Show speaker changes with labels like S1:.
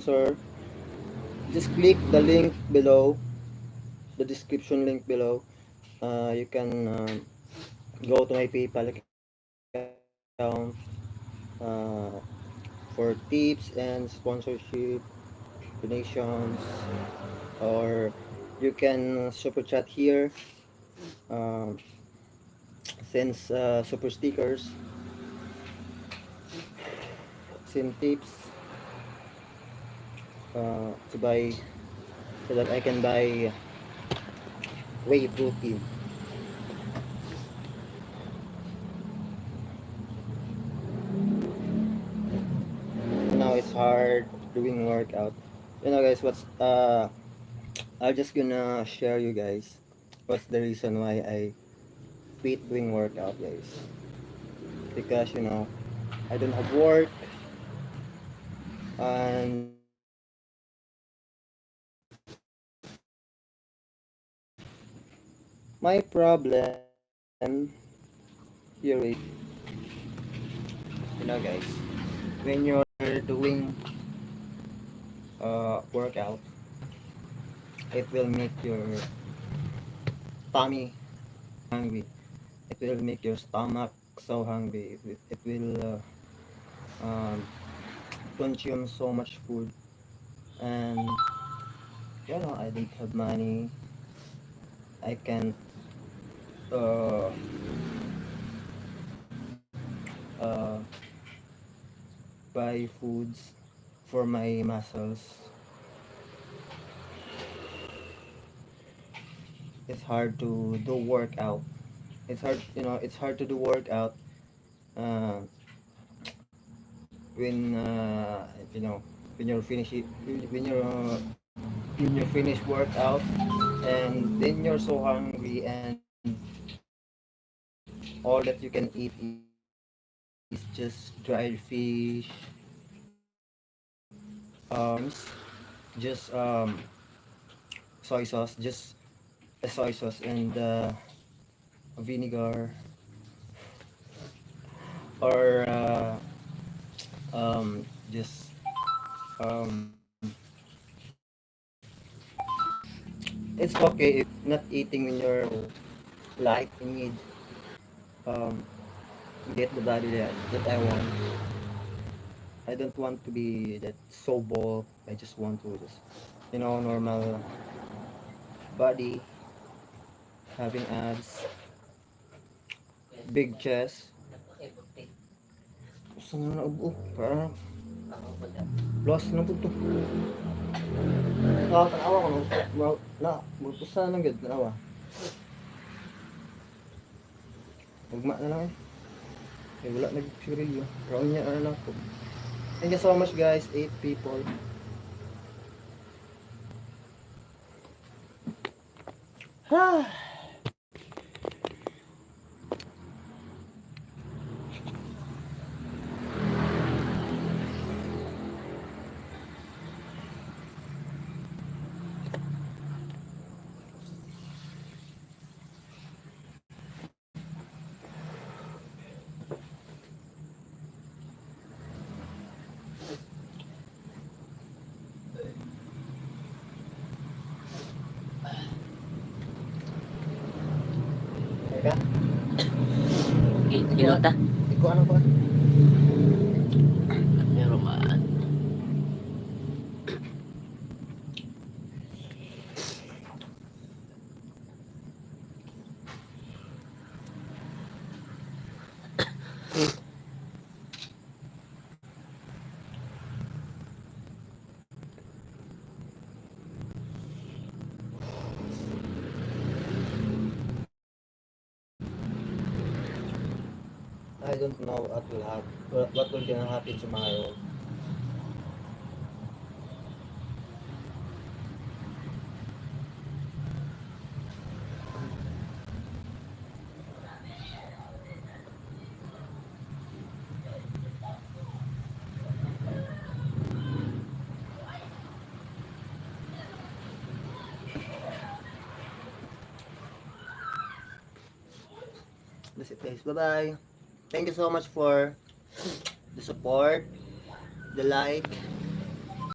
S1: sponsor, just click the link below, the description link below. You can go to my PayPal account uh, for tips and sponsorship, donations, or you can super chat here, uh, send super stickers, send tips to buy, so that I can buy whey protein. Now it's hard doing workout. Guys, what's I'm just gonna share you guys what's the reason why I quit doing workout, guys. Because I don't have work, and my problem here is, guys, when you're doing workout, it will make your tummy hungry. It will make your stomach so hungry. It will consume so much food, and I don't have money. I can't uh, uh, buy foods for my muscles. It's hard to do workout. It's hard to do workout uh, when when you're finish it, when you finish workout, and then you're so hungry, and all that you can eat is just dried fish, just soy sauce, just a soy sauce and vinegar, or just um, it's okay if not eating when you're light in need, um, get the body that I want. I don't want to be that so bulk. I just want to just normal body, having abs, big chest. Saan na naubo? Parang lost na po to. Tanawa ko na magpusta na gud tanawa. Ugma na lang wala nagsigarilyo. Round niya na lang po. Thank you so much, guys. 8 people. Teka,
S2: Ginota.
S1: iko ano ba?
S2: Pero man.
S1: I don't know what will gonna happen tomorrow. That's it, guys. Bye bye. Thank you so much for the support, the like,